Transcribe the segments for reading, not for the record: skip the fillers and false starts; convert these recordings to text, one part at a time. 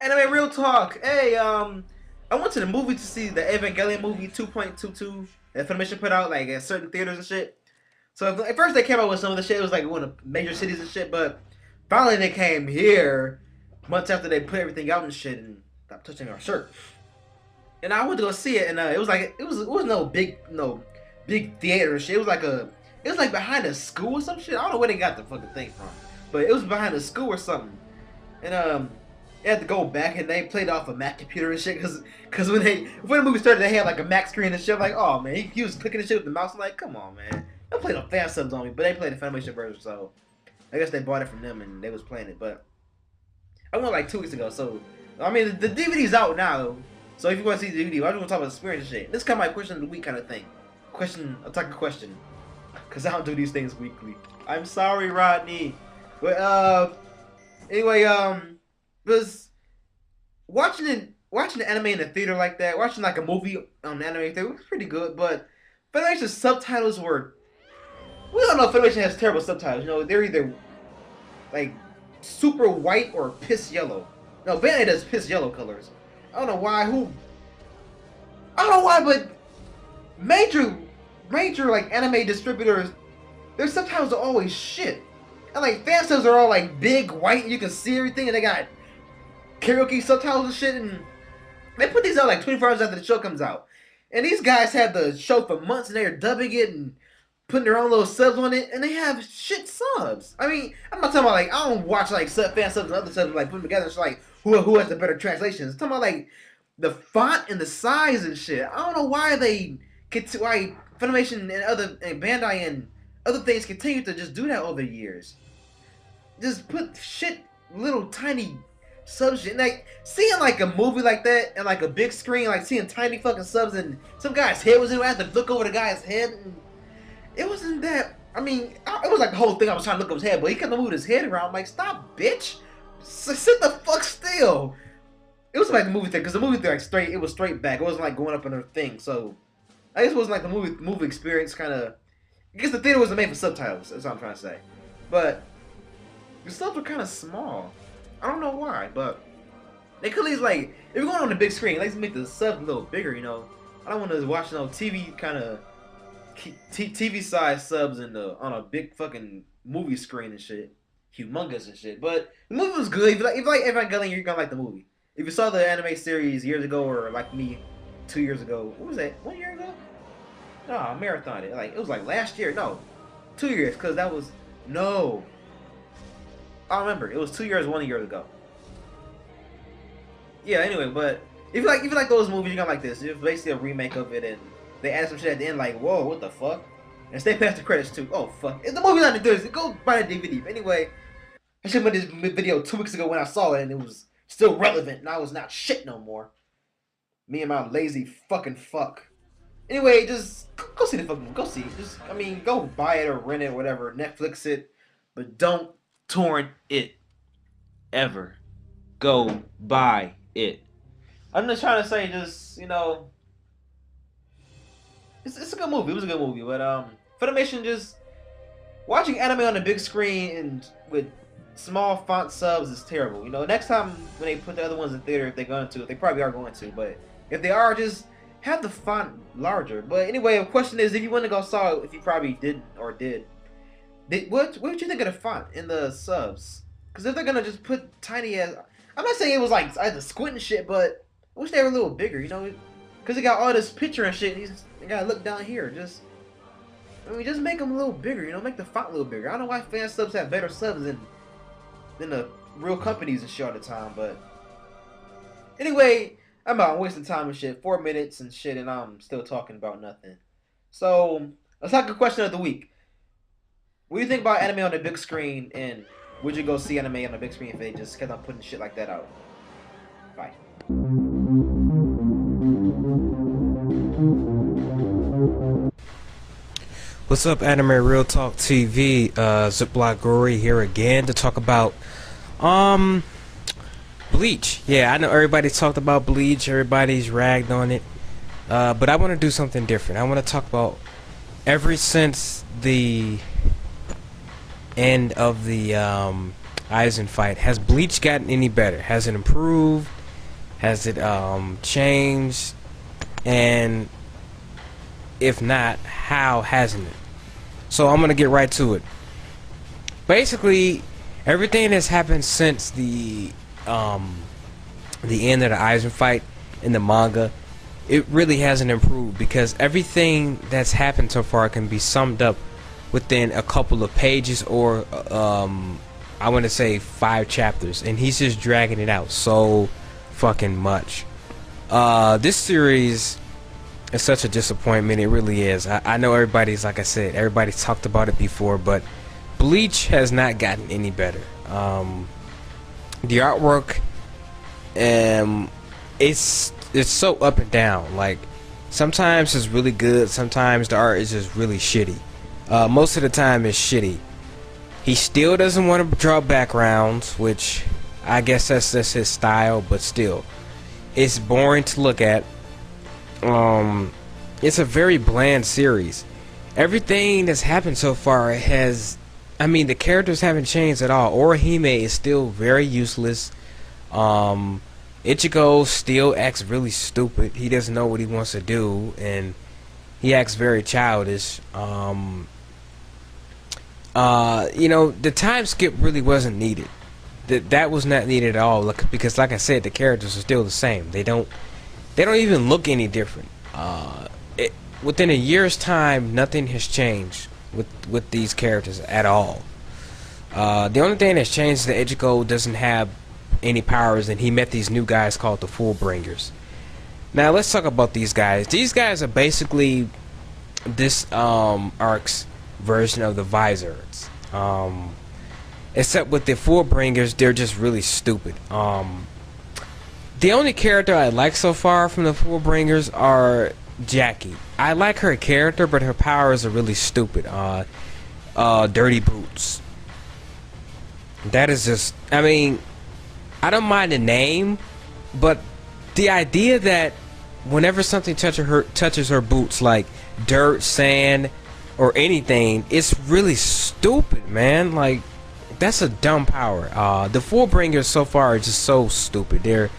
Anyway, real talk. Hey, I went to the movie to see the Evangelion movie 2.22 that Funimation put out like at certain theaters and shit. So at first they came out with some of the shit. It was like one of the major cities and shit, but finally they came here months after they put everything out and shit and stopped touching our shirt. And I went to go see it, and it was like it was no big theater and shit. It was like behind a school or some shit. I don't know where they got the fucking thing from, but it was behind a school or something. And they had to go back and they played off a Mac computer and shit because when the movie started they had like a Mac screen and shit. I'm like, oh man, he was clicking the shit with the mouse. I'm like, come on man, don't play no fan subs on me. But they played the Funimation version, so I guess they bought it from them and they was playing it. But I went like 2 weeks ago, so I mean the DVD's out now. So if you want to see the DVD, I just want to talk about the experience and shit. This is kind of my question of the week kind of thing. Attack a question. Because I don't do these things weekly. I'm sorry, Rodney. But, anyway, was watching the anime in the theater like that, watching like a movie on the anime theater was pretty good, but Funimation's subtitles were, we don't know if Funimation has terrible subtitles, you know, they're either like super white or piss yellow. No, Bandai does piss yellow colors. I don't know why, but major like anime distributors, their subtitles are always shit. And like fan subs are all like big white and you can see everything, and they got karaoke subtitles and shit, and they put these out like 24 hours after the show comes out. And these guys had the show for months and they're dubbing it and putting their own little subs on it, and they have shit subs. I mean, I'm not talking about like, I don't watch like fan subs and other subs like put them together. It's like who has the better translations. I'm talking about like the font and the size and shit. I don't know why why Funimation and Bandai and other things continue to just do that over the years. Just put shit, little tiny subs shit. Like seeing like a movie like that and like a big screen, like seeing tiny fucking subs and some guy's head was in it. I had to look over the guy's head and it wasn't that. I mean, it was like the whole thing. I was trying to look over his head, but he kept moving his head around. I'm like, stop, bitch! Sit the fuck still. It was like the movie thing, because the movie thing like it was straight back. It wasn't like going up on a thing. So I guess it wasn't like the movie experience kind of. I guess the theater wasn't made for subtitles. That's what I'm trying to say. But the subs were kind of small. I don't know why, but they could at least like if you're going on the big screen, let's make the subs a little bigger. You know, I don't want to watch no TV kind of TV size subs on a big fucking movie screen and shit, humongous and shit. But the movie was good. If you like Evangelion, you're gonna like the movie. If you saw the anime series years ago, or like me, 2 years ago, what was that? 1 year ago? No, I marathoned it. Like it was like last year. No, 2 years, because that was no. I remember it was 2 years, 1 year ago. Yeah. Anyway, but if you like those movies, you're gonna like this. It's basically a remake of it, and they added some shit at the end, like whoa, what the fuck? And stay past the credits too. Oh fuck! If the movie's not good, go buy the DVD. But anyway, I should have made this video 2 weeks ago when I saw it, and it was still relevant, and I was not shit no more. Me and my lazy fucking fuck. Anyway, just go see the fucking movie. Go see it. Just, I mean, go buy it or rent it or whatever. Netflix it. But don't torrent it. Ever. Go buy it. I'm just trying to say, just, you know, it's a good movie. It was a good movie. But, Funimation just, watching anime on the big screen and with small font subs is terrible. You know, next time when they put the other ones in theater, if they're going to, they probably are going to, but if they are, just have the font larger. But anyway, the question is, if you want to go saw it, if you probably didn't or did, what did you think of the font in the subs? Because if they're gonna just put tiny as, I'm not saying it was like I had to squint and shit, but I wish they were a little bigger, you know, because they got all this picture and shit. And you gotta look down here. Just make them a little bigger, you know, make the font a little bigger. I don't know why fan subs have better subs than the real companies and shit all the time, but anyway, I'm out wasting time and shit. 4 minutes and shit, and I'm still talking about nothing. So let's talk a question of the week. What do you think about anime on the big screen, and would you go see anime on the big screen if they just kept on putting shit like that out? Bye. What's up, Anime Real Talk TV? Ziploc Gory here again to talk about Bleach. Yeah, I know everybody talked about Bleach, everybody's ragged on it, but I want to do something different. I want to talk about ever since the end of the Aizen fight, has Bleach gotten any better? Has it improved? Has it changed? And if not, how hasn't it? So I'm gonna get right to it. Basically, everything that's happened since the end of the Aizen fight in the manga, it really hasn't improved, because everything that's happened so far can be summed up within a couple of pages, or I want to say 5 chapters, and he's just dragging it out so fucking much. This series is such a disappointment. It really is. I know everybody's, like I said, everybody's talked about it before, but Bleach has not gotten any better. The artwork, it's so up and down. Like, sometimes it's really good, sometimes the art is just really shitty. Most of the time it's shitty. He still doesn't want to draw backgrounds, which I guess that's his style, but still, it's boring to look at. It's a very bland series. Everything that's happened so far has, I mean, the characters haven't changed at all. Orihime is still very useless. Ichigo still acts really stupid. He doesn't know what he wants to do, and he acts very childish. You know, the time skip really wasn't needed. That was not needed at all, because like I said, the characters are still the same. They don't even look any different. Within a year's time, nothing has changed with these characters at all. The only thing that's changed is that Ichigo doesn't have any powers, and he met these new guys called the Fullbringers. Now let's talk about these guys. These guys are basically this arc's version of the Visors. Except with the Fullbringers, they're just really stupid. The only character I like so far from the Fullbringers are Jackie. I like her character, but her powers are really stupid. Dirty Boots. That is just, I mean, I don't mind the name, but the idea that whenever something touches her boots, like dirt, sand, or anything, it's really stupid, man. Like, that's a dumb power. The Fullbringers so far are just so stupid. Their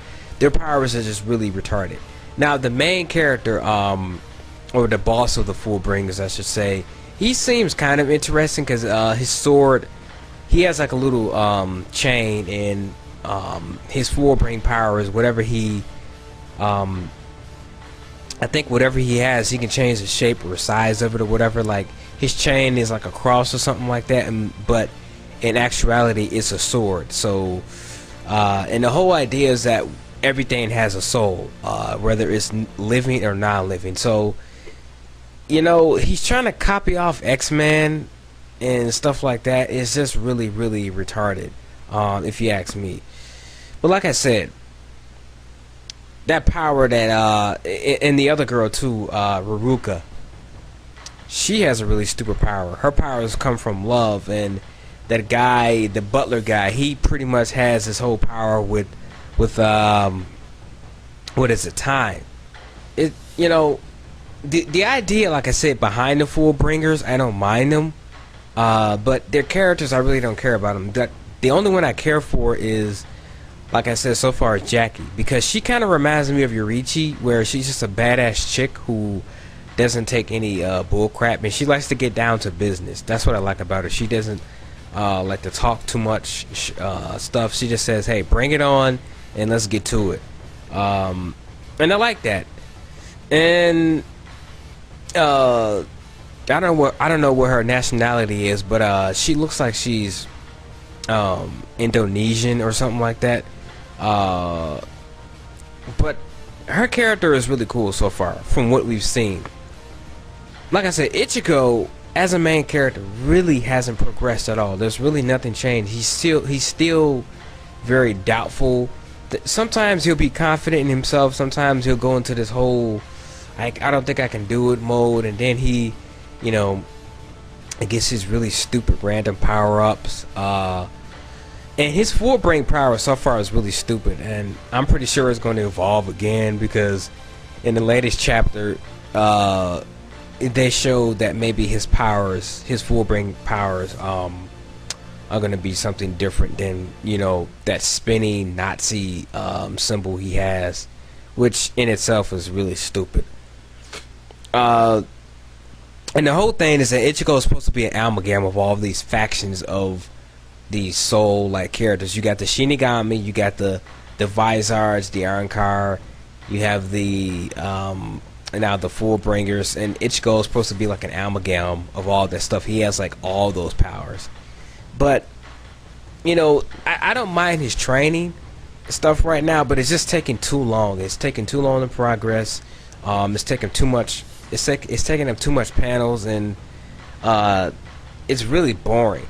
powers are just really retarded. Now the main character, or the boss of the Fullbringers, I should say, he seems kind of interesting, because his sword, he has like a little chain, and his Fullbring power is whatever he, I think whatever he has, he can change the shape or size of it or whatever. Like, his chain is like a cross or something like that, but in actuality it's a sword. So and the whole idea is that everything has a soul, whether it's living or non-living. So, you know, he's trying to copy off X-Men and stuff like that. It's just really, really retarded, if you ask me. But like I said, that power that and the other girl too, Ruruka, she has a really stupid power. Her powers come from love, and that guy, the butler guy, he pretty much has his whole power with what is it, time. It, you know, the idea, like I said, behind the Fullbringers, I don't mind them, but their characters, I really don't care about them. The only one I care for is, like I said, so far, is Jackie, because she kind of reminds me of Yurichi, where she's just a badass chick who doesn't take any bull crap, and she likes to get down to business. That's what I like about her. She doesn't like to talk too much stuff. She just says, hey, bring it on and let's get to it. And I like that. And I don't know what her nationality is, but she looks like she's Indonesian or something like that. But her character is really cool so far from what we've seen. Like I said, Ichigo as a main character really hasn't progressed at all. There's really nothing changed. He's still very doubtful. Sometimes he'll be confident in himself, sometimes he'll go into this whole I don't think I can do it mode, and then he, you know, gets his really stupid random power-ups. And his Fullbring power so far is really stupid, and I'm pretty sure it's going to evolve again, because in the latest chapter they showed that maybe his Fullbring powers are going to be something different than, you know, that spinning Nazi symbol he has, which in itself is really stupid. And the whole thing is that Ichigo is supposed to be an amalgam of all of these factions of these soul-like characters. You got the Shinigami, you got the Vizards, the Ironclar, you have the now the Fullbringers, and Ichigo is supposed to be like an amalgam of all that stuff. He has like all those powers. But, you know, I don't mind his training stuff right now, but it's just taking too long. It's taking too long to progress. It's taking too much. It's taking up too much panels, and it's really boring.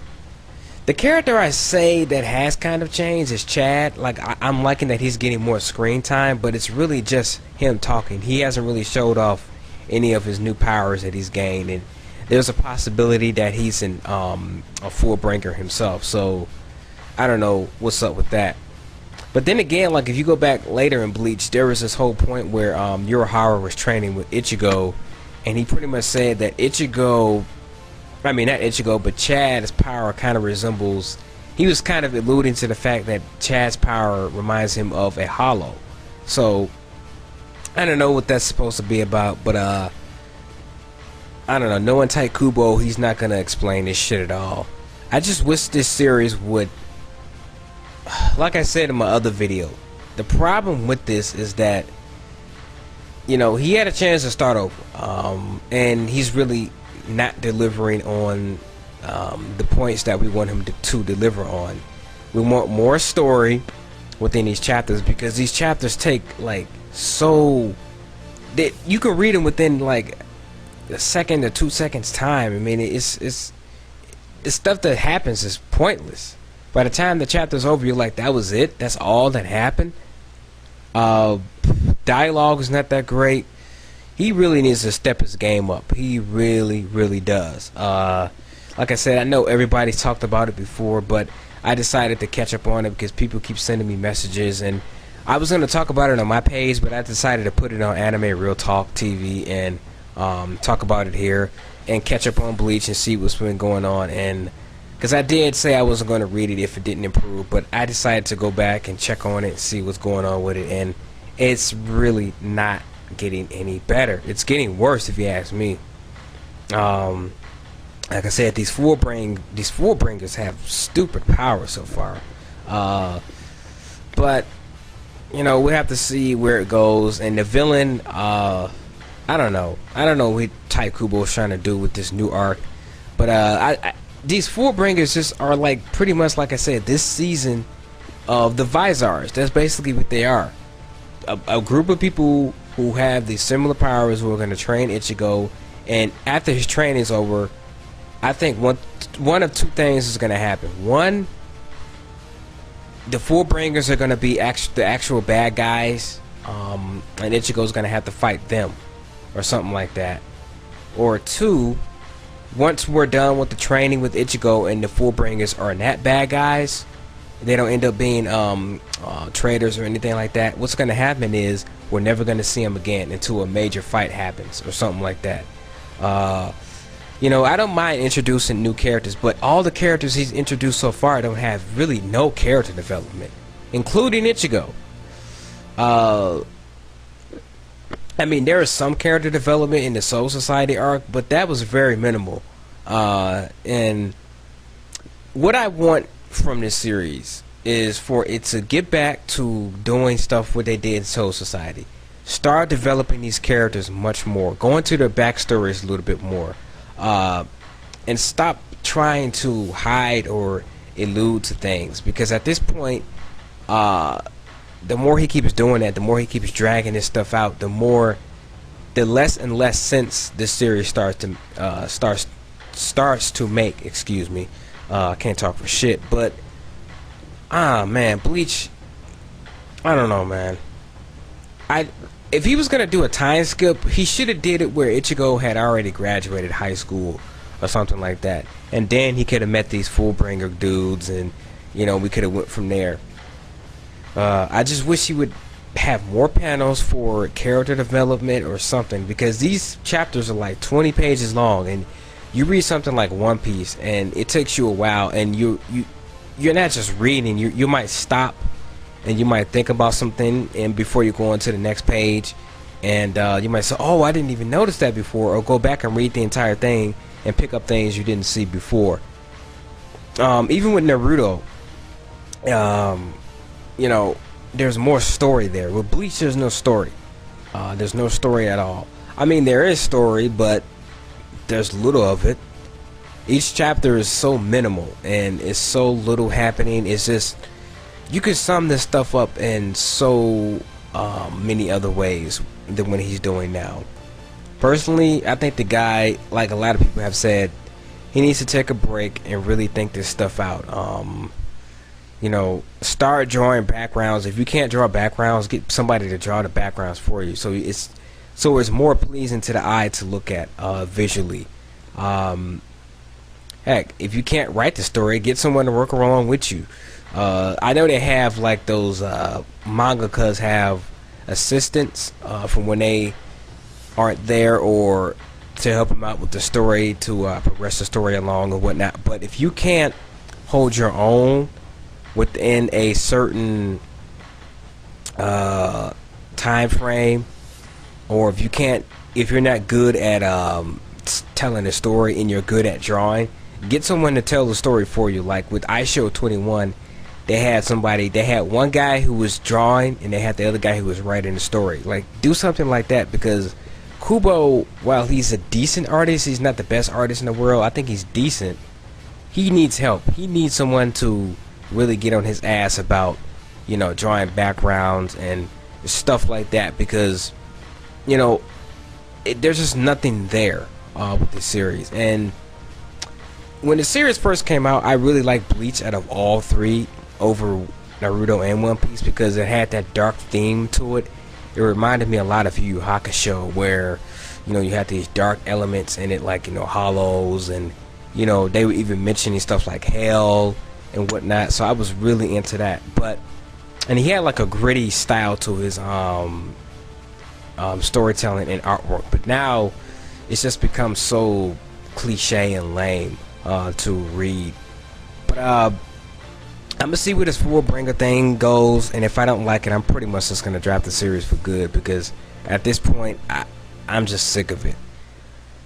The character I say that has kind of changed is Chad. Like, I'm liking that he's getting more screen time, but it's really just him talking. He hasn't really showed off any of his new powers that he's gained, and there's a possibility that he's a Fullbringer himself. So I don't know what's up with that. But then again, like if you go back later in Bleach, there was this whole point where Urahara was training with Ichigo, and he pretty much said that Ichigo, I mean not Ichigo, but Chad's power kind of resembles, he was kind of alluding to the fact that Chad's power reminds him of a hollow. So I don't know what that's supposed to be about, but I don't know, knowing Tite Kubo, he's not gonna explain this shit at all. I just wish this series would, like I said in my other video, the problem with this is that, you know, he had a chance to start over, and he's really not delivering on the points that we want him to deliver on. We want more story within these chapters, because these chapters take like so that you can read them within like a second or 2 seconds time. I mean, it's stuff that happens is pointless. By the time the chapter's over, you're like, that was it? That's all that happened? Dialogue is not that great. He really needs to step his game up. He really does. Like I said, I know everybody's talked about it before, but I decided to catch up on it because people keep sending me messages, and I was going to talk about it on my page, but I decided to put it on Anime Real Talk TV and talk about it here and catch up on Bleach and see what's been going on. And because I did say I wasn't going to read it if it didn't improve, but I decided to go back and check on it and see what's going on with it, and it's really not getting any better. It's getting worse if you ask me. Like I said, these Fullbringers have stupid power so far, but you know, we have to see where it goes. And the villain, I don't know what Tite Kubo is trying to do with this new arc, but these Fullbringers just are like pretty much, like I said, this season of the Vizards. That's basically what they are. A group of people who have these similar powers who are going to train Ichigo, and after his training is over, I think one of two things is going to happen. One, the Fullbringers are going to be the actual bad guys, and Ichigo's going to have to fight them, or something like that. Or two, once we're done with the training with Ichigo and the Fullbringers are not bad guys, they don't end up being traitors or anything like that, what's going to happen is we're never going to see them again until a major fight happens or something like that. You know, I don't mind introducing new characters, but all the characters he's introduced so far don't have really no character development, including Ichigo. I mean, there is some character development in the Soul Society arc, but that was very minimal. And what I want from this series is for it to get back to doing stuff what they did in Soul Society. Start developing these characters much more. Go into their backstories a little bit more. And stop trying to hide or allude to things, because at this point, the more he keeps doing that, the more he keeps dragging this stuff out, the less and less sense this series starts to make. Excuse me, I can't talk for shit, but man, Bleach, I don't know, man. If he was gonna do a time skip, he should have did it where Ichigo had already graduated high school or something like that, and then he could have met these Fullbringer dudes, and you know, we could have went from there. I just wish he would have more panels for character development or something, because these chapters are like 20 pages long, and you read something like One Piece and it takes you a while, and you're not just reading, you might stop and you might think about something and before you go on to the next page, and you might say, oh, I didn't even notice that before, or go back and read the entire thing and pick up things you didn't see before. Even with Naruto, you know, there's more story there. With Bleach, there's no story. There's no story at all. I mean, there is story, but there's little of it. Each chapter is so minimal and it's so little happening. It's just, you could sum this stuff up in so many other ways than what he's doing now. Personally, I think the guy, like a lot of people have said, he needs to take a break and really think this stuff out. You know, start drawing backgrounds. If you can't draw backgrounds, get somebody to draw the backgrounds for you, so it's more pleasing to the eye to look at visually. Heck, if you can't write the story, get someone to work along with you. I know they have like those mangakas have assistants from when they aren't there, or to help them out with the story, to progress the story along or whatnot. But if you can't hold your own within a certain time frame, or if you're not good at telling a story and you're good at drawing, get someone to tell the story for you. Like with iShow 21, they had one guy who was drawing and they had the other guy who was writing the story. Like, do something like that, because Kubo, while he's a decent artist, he's not the best artist in the world. I think he's decent. He needs help. He needs someone to really get on his ass about, you know, drawing backgrounds and stuff like that, because, you know, there's just nothing there with this series. And when the series first came out, I really liked Bleach out of all three over Naruto and One Piece, because it had that dark theme to it. It reminded me a lot of Yu Yu Hakusho, where, you know, you had these dark elements in it, like, you know, hollows, and, you know, they were even mentioning stuff like hell and whatnot. So I was really into that. And he had like a gritty style to his storytelling and artwork. But now it's just become so cliche and lame to read. But I'm gonna see where this Fullbringer thing goes, and if I don't like it, I'm pretty much just gonna drop the series for good, because at this point I'm just sick of it.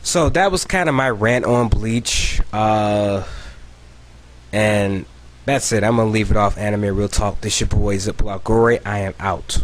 So that was kind of my rant on Bleach, and that's it. I'm gonna leave it off. Anime Real Talk. This your boy Ziploc Gore. I am out.